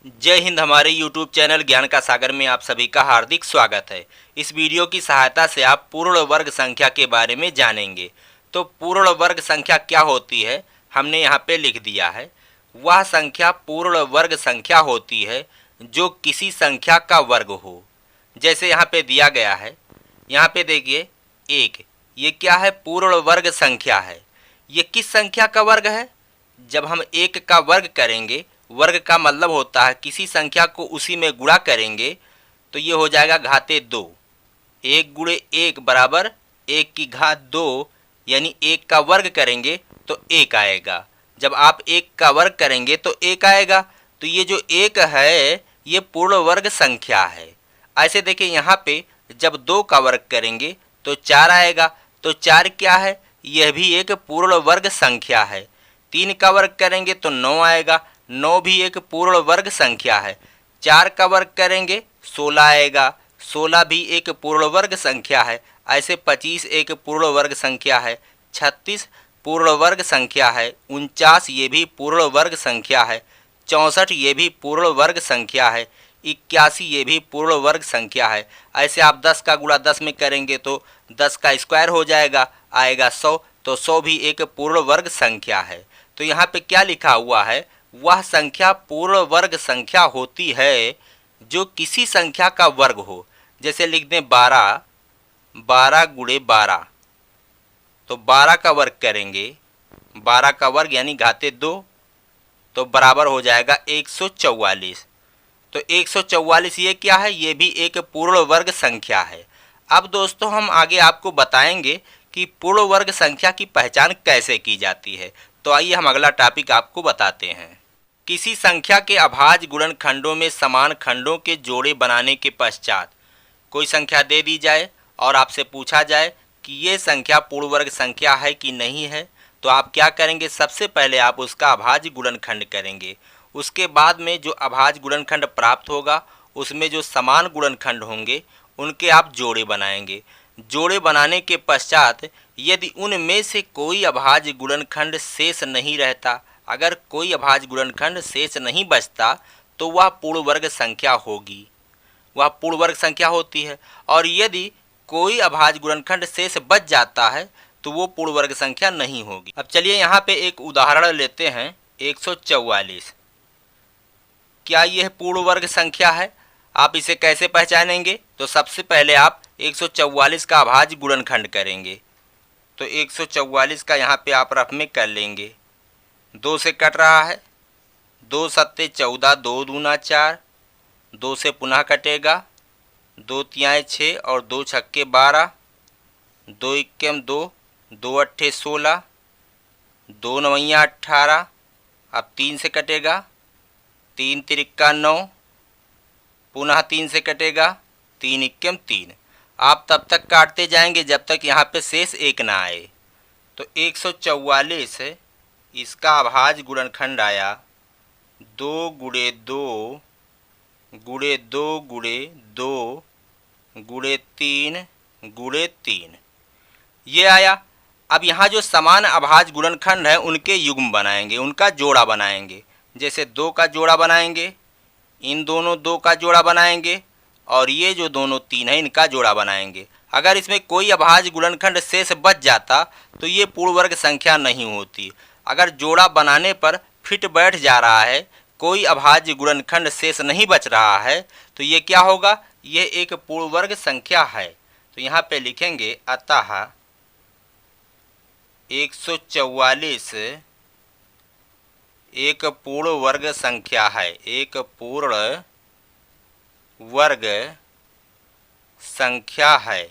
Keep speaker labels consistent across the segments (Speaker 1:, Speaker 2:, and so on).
Speaker 1: जय हिंद। हमारे YouTube channel ज्ञान का सागर में आप सभी का हार्दिक स्वागत है। इस वीडियो की सहायता से आप पूर्ण वर्ग संख्या के बारे में जानेंगे। तो पूर्ण वर्ग संख्या क्या होती है, हमने यहाँ पे लिख दिया है। वह संख्या पूर्ण वर्ग संख्या होती है जो किसी संख्या का वर्ग हो। जैसे यहाँ पे दिया गया है, यहाँ पे देखिए एक, ये क्या है? पूर्ण वर्ग संख्या है। ये किस संख्या का वर्ग है? जब हम एक का वर्ग करेंगे, वर्ग का मतलब होता है किसी संख्या को उसी में गुणा करेंगे, तो ये हो जाएगा घाते 2। 1 गुणे 1 बराबर 1 की घात 2, यानी 1 का वर्ग करेंगे तो 1 आएगा। जब आप 1 का वर्ग करेंगे तो 1 आएगा। तो ये जो 1 है ये पूर्ण वर्ग संख्या है। ऐसे देखिए यहाँ पे जब 2 का वर्ग करेंगे तो 4 आएगा। तो 4 क्या है? यह भी एक पूर्ण वर्ग संख्या है। 3 का वर्ग करेंगे तो 9 आएगा। 9 भी एक पूर्ण वर्ग संख्या है। 4 का वर्ग करेंगे 16 आएगा। 16 भी एक पूर्ण वर्ग संख्या है। ऐसे 25 एक पूर्ण वर्ग संख्या है। 36 पूर्ण वर्ग संख्या है। 49 ये भी पूर्ण वर्ग संख्या है। 64 ये भी पूर्ण वर्ग संख्या है। 81 ये भी पूर्ण वर्ग संख्या है। ऐसे आप 10 का गुणा 10 में करेंगे तो 10 का स्क्वायर हो जाएगा, आएगा 100। तो 100 भी एक पूर्ण वर्ग संख्या है। तो यहाँ पे क्या लिखा हुआ है? वह संख्या पूर्ण वर्ग संख्या होती है जो किसी संख्या का वर्ग हो। जैसे लिख दें 12, 12 गुणे 12, तो 12 का वर्ग करेंगे, 12 का वर्ग यानी घाते 2, तो बराबर हो जाएगा 144। तो 144 ये क्या है? ये भी एक पूर्ण वर्ग संख्या है। अब दोस्तों हम आगे आपको बताएंगे कि पूर्ण वर्ग संख्या की पहचान कैसे की जाती है। तो आइए हम अगला टॉपिक आपको बताते हैं। किसी संख्या के अभाज्य गुणनखंडों में समान खंडों के जोड़े बनाने के पश्चात कोई संख्या दे दी जाए और आपसे पूछा जाए कि ये संख्या पूर्ण वर्ग संख्या है कि नहीं है, तो आप क्या करेंगे? सबसे पहले आप उसका अभाज्य गुणनखंड करेंगे। उसके बाद में जो अभाज्य गुणनखंड प्राप्त होगा उसमें जो समान गुणनखंड होंगे उनके आप जोड़े बनाएंगे। जोड़े बनाने के पश्चात यदि उनमें से कोई अभाज्य गुणनखंड शेष नहीं रहता, अगर कोई अभाज्य गुणनखंड शेष नहीं बचता, तो वह पूर्ण वर्ग संख्या होगी, वह पूर्ण वर्ग संख्या होती है। और यदि कोई अभाज्य गुणनखंड शेष बच जाता है तो वो पूर्ण वर्ग संख्या नहीं होगी। अब चलिए यहाँ पे एक उदाहरण लेते हैं। 144, क्या यह पूर्ण वर्ग संख्या है? आप इसे कैसे पहचानेंगे? तो सबसे पहले आप 144 का अभाज्य गुणनखंड करेंगे। तो 144 का यहाँ पे आप रफ में कर लेंगे। 2 से कट रहा है, 2 सत्ते 14, 2 दूना 4, 2 से पुनः कटेगा, 2 तियाएँ 6 और 2 छक्के 12, 2 इक्केम 2, 2 अट्ठे 16, 2 नवैया 18। अब 3 से कटेगा, 3 तिरिक्का 9, पुनः 3 से कटेगा, 3 इक्केम 3। आप तब तक काटते जाएंगे जब तक यहाँ पे शेष 1 ना आए। तो 144 इसका अभाज्य गुणनखंड आया 2 गुणे 2 गुणे 2 गुणे 2 गुणे 3 गुणे 3, ये आया। अब यहाँ जो समान अभाज्य गुणनखंड है उनके युग्म बनाएंगे, उनका जोड़ा बनाएंगे। जैसे 2 का जोड़ा बनाएंगे, इन दोनों 2 का जोड़ा बनाएंगे, और ये जो दोनों 3 है इनका जोड़ा बनाएंगे। अगर इसमें कोई अभाज्य गुणनखंड शेष बच जाता तो ये पूर्ण वर्ग संख्या नहीं होती। अगर जोड़ा बनाने पर फिट बैठ जा रहा है, कोई अभाज्य गुणनखंड शेष नहीं बच रहा है, तो ये क्या होगा? ये एक पूर्ण वर्ग संख्या है। तो यहाँ पे लिखेंगे अतः 144 एक पूर्ण वर्ग संख्या है, एक पूर्ण वर्ग संख्या है।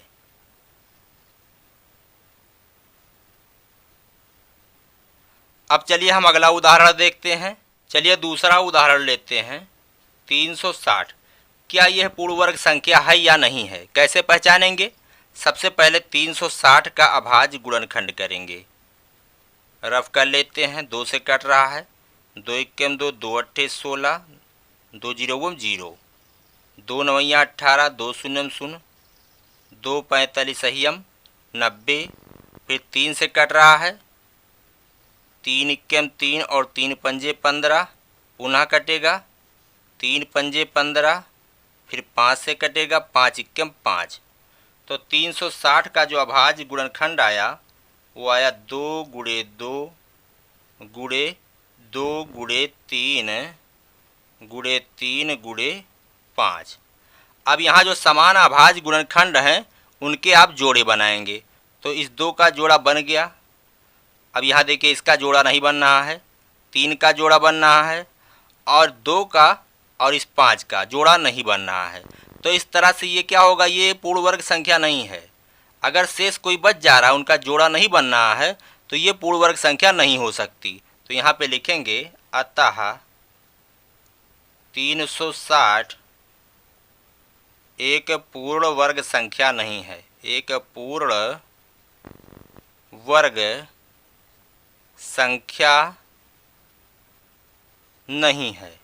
Speaker 1: अब चलिए हम अगला उदाहरण देखते हैं। चलिए दूसरा उदाहरण लेते हैं। 360, क्या यह पूर्ण वर्ग संख्या है या नहीं है? कैसे पहचानेंगे? सबसे पहले 360 का अभाज्य गुणनखंड करेंगे। रफ कर लेते हैं। 2 से कट रहा है, 2 इक्केम 2, 2 अट्ठे 16, 2 जीरो 0, 2 नवैया 18, 2 शून्यम 0, 2 45 सहीयम 90। फिर 3 से कट रहा है, 3 इक्केम 3 और 3 पंजे 15, पुनः कटेगा, 3 पंजे 15, फिर 5 से कटेगा, 5 इक्कम 5। तो 360 का जो अभाज्य गुणनखंड आया वो आया 2 गुणे 2 गुणे 2 गुणे 3 गुणे 3 गुणे 5। अब यहाँ जो समान अभाज्य गुणनखंड हैं उनके आप जोड़े बनाएंगे। तो इस 2 का जोड़ा बन गया। अब यहाँ देखिए इसका जोड़ा नहीं बन रहा है, 3 का जोड़ा बन रहा है और 2 का और इस 5 का जोड़ा नहीं बन रहा है। तो इस तरह से ये क्या होगा, ये पूर्ण वर्ग संख्या नहीं है। अगर शेष कोई बच जा रहा है, उनका जोड़ा नहीं बन रहा है, तो ये पूर्ण वर्ग संख्या नहीं हो सकती। तो यहाँ पे लिखेंगे अतः 360 एक पूर्ण वर्ग संख्या नहीं है, एक पूर्ण वर्ग संख्या नहीं है।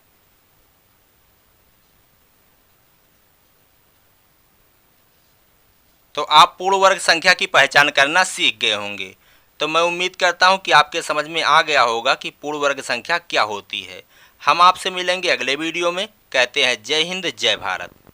Speaker 1: तो आप पूर्ण वर्ग संख्या की पहचान करना सीख गए होंगे। तो मैं उम्मीद करता हूं कि आपके समझ में आ गया होगा कि पूर्ण वर्ग संख्या क्या होती है। हम आपसे मिलेंगे अगले वीडियो में। कहते हैं जय हिंद, जय भारत।